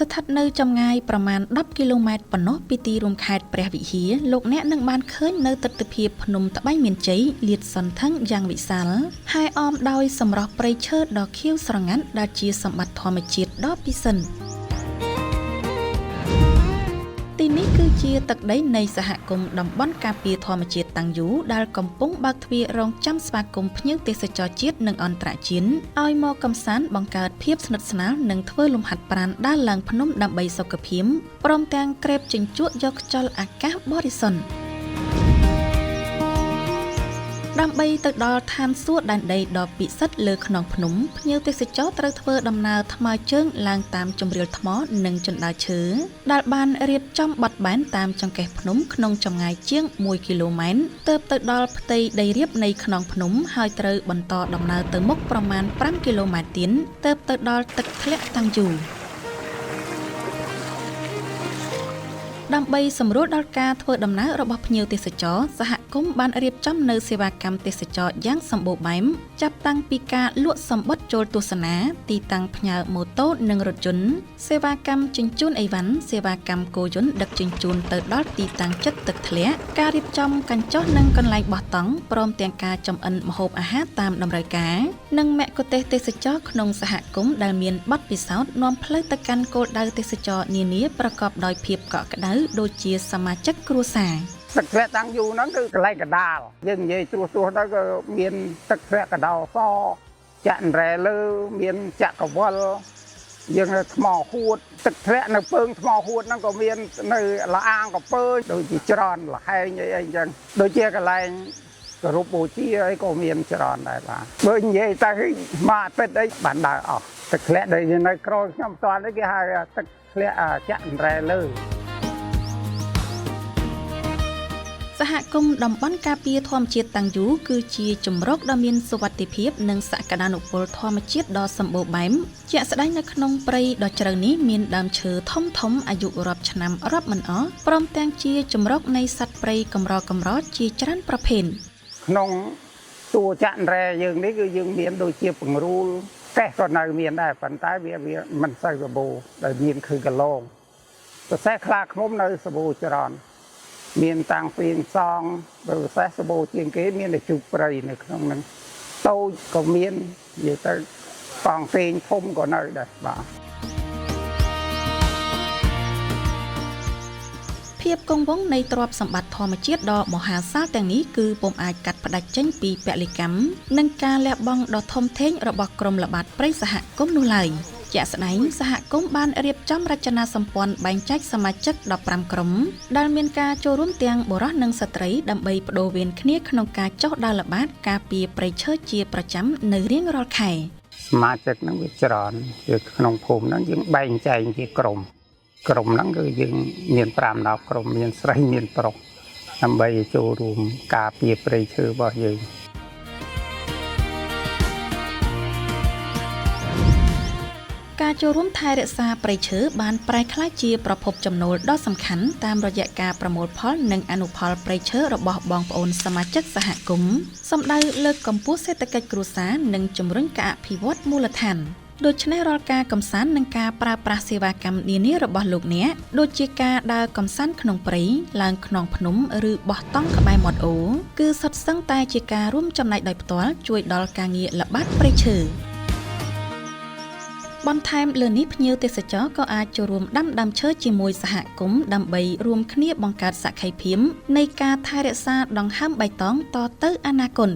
ស្ថិតនៅចម្ងាយប្រមាណ10គីឡូម៉ែត្រប៉ុណ្ណោះពីទីរួមខេត្តព្រះវិហារលោកអ្នកនឹងបានឃើញនៅទិដ្ឋភាពភ្នំត្បែងមានជ័យលាតសន្ធឹងយ៉ាងវិសាលហើយអមដោយសម្រស់ព្រៃឈើដ៏ខៀវស្រងាត់ដែលជាសម្បត្តិធម្មជាតិដ៏ពិសិដ្ឋទីនេះគឺជាទឹកដីនៃសហគមន៍តំបន់ការពារធម្មជាតិតាំងយូដែលកំពុងបើកទ្វាររងចាំស្វាគមន៍ភ្ញៀវទេសចរជាតិនិងអន្តរជាតិឲ្យមកកម្សាន្តបង្កើតភាពស្និទ្ធស្នាលនិងធ្វើលំហាត់ប្រាណដើរឡើងភ្នំដើម្បីសុខភាពព្រមទាំងក្រេបជញ្ជក់យកខ្យល់អាកាសបរិសុទ្ធដើម្បីទៅដល់ឋានសួគ៌ដែនដីដ៏ពិសិដ្ឋលើខ្នងភ្នំភ្ញៀវទេសចរត្រូវធ្វើដំណើរថ្មើរជើងឡើងតាមជម្រាលថ្មនិងជណ្ដើរឈើដែលបានរៀបចំបត់បែនតាមចង្កេះភ្នំក្នុងចម្ងាយជាង1គីឡូម៉ែត្រទើបទៅដល់ផ្ទៃដីរាបនៃខ្នងភ្នំហើយត្រូវបន្តដំណើរទៅមុខប្រមាណ5គីឡូម៉ែត្រទៀតទើបទៅដល់ទឹកធ្លាក់តាំងយូដើម្បីសម្រួលដល់ការធ្វើដំណើររបស់ភ្ញៀវទេសចរសហគមន៍បានរៀបចំនៅសេវាកម្មទេសចរយ៉ាងសម្បូរបែបចាប់តាំងពីការលក់សំបុត្រចូលទស្សនាទីតាំងផ្ញើម៉ូតូនិងរថយន្តសេវាកម្មជញ្ជូនអីវ៉ាន់សេវាកម្មគោយន្តដឹកជញ្ជូនទៅដល់ទីតាំងចិត្តទឹកធ្លាក់ការរៀបចំកញ្ចុះនិងកន្លែងបោះតង់ព្រមទាំងការចម្អិនម្ហូបអាហារតាមតម្រូវការនិងមគ្គុទ្ទេសក៍ទេសចរក្នុងសហគមន៍ដែលមានបទពិសោធន៍នាំផ្លូវទៅកាន់គោលដៅទេសចរនានាប្រកបដោយភាពកក់ក្ដៅដូចជាសមាជិកគ្រួសារទឹកធ្លាក់តាំងយូហ្នឹងគឺកន្លែងកដាលយើងនិយាយត្រួសទៅក៏មានទឹកធ្លាក់កដោសចាក់រ៉ែលើមានចាក់កវលយើងថ្មហួតទឹកធ្លាក់នៅពើងថ្មហួតហ្នឹងក៏មាននៅលអាងកពើដូចជាច្រើនលហែងអីអញ្ចឹងដូចជាកន្លែងគោរពបូជាអីក៏មានច្រើនដែរបាទបើនិយាយទៅមួយអាទិត្យអីបានដើរអស់ទឹកធ្លាក់ដែលនៅក្រោយខ្ញុំផ្ទាល់នេះគេហៅទឹកធ្លាក់ចាក់រ៉ែលើសហគមន៍តំបន់ការពារធម្មជាតិតាំងយូគឺជាជម្រកដ៏មានសុវត្ថិភាពនិងសក្តានុពលធម្មជាតិដ៏សម្បូរបែបជាក់ស្ដែងនៅក្នុងព្រៃដ៏ជ្រៅនេះមានដើមឈើធំអាយុរាប់ឆ្នាំរាប់មិនអស់ព្រមទាំងជាជម្រកនៃសត្វព្រៃកម្រជាច្រើនប្រភេទក្នុងតួចាក់រ៉ែយើងនេះគឺយើងមានដូចជាពង្រូលកេះក៏នៅមានដែរប៉ុន្តែវាមិនសូវសម្បូរដែលមានគឺកឡងប្រសេះខ្លាឃ្មុំនៅសម្បូរច្រើនមានតាំងពីសងបើពិសេសសម្បូរជាងគេមានតែជុកព្រៃនៅក្នុងហ្នឹងតូចក៏មាននិយាយទៅកងពេងធំក៏នៅដែរបាទភាពគង់វង្សនៃទ្រព្យសម្បត្តិធម្មជាតិដ៏មហាសាលទាំងនេះគឺពុំអាចកាត់ផ្តាច់ចេញពីពលិកម្មនិងការលះបង់ដ៏ធំធេងរបស់ក្រុមល្បាតព្រៃសហគមន៍នោះឡើយជាក់ស្ដែងសហគមន៍បានរៀបចំរចនាសម្ព័ន្ធបែងចែកសមាជិក15ក្រុមដែលមានការចូលរួមទាំងបុរសនិងស្ត្រីដើម្បីបដូរវេនគ្នាក្នុងការចុះដើរល្បាតការពារព្រៃឈើជាប្រចាំនៅរៀងរាល់ខែសមាជិកហ្នឹងវាច្រើនគឺក្នុងភូមិហ្នឹងយើងបែងចែកជាក្រុមហ្នឹងគឺយើងមាន5-10ក្រុមមានស្រីមានប្រុសដើម្បីចូលរួមការពារព្រៃឈើរបស់យើងការចូលរួមថែរក្សាព្រៃឈើបានប្រែក្លាយជាប្រភពចំណូលដ៏សំខាន់តាមរយៈការប្រមូលផលនិងអនុផលព្រៃឈើរបស់បងប្អូនសមាជិកសហគមន៍សម្ដៅលើកកម្ពស់សេដ្ឋកិច្ចគ្រួសារនិងជំរុញការអភិវឌ្ឍមូលដ្ឋានដូច្នេះរាល់ការកំសាន្តនិងការប្រើប្រាស់សេវាកម្មនានារបស់លោកអ្នកដូចជាការដើរកំសាន្តក្នុងព្រៃឡើងខ្នងភ្នំឬបោះតង់ក្បែរមាត់អូរគឺសុទ្ធសឹងតែជាការរួមចំណែកដោយផ្ទាល់ជួយដល់ការងារល្បាតព្រៃឈើបន្ថែមលើនេះភ្ញៀវទេសចរក៏អាចចូលរួមដាំដើមឈើជាមួយសហគមន៍ដើម្បីរួមគ្នាបង្កើតសក្ខីភាពនៃការថែរក្សាដង្ហើមបៃតងតទៅអនាគត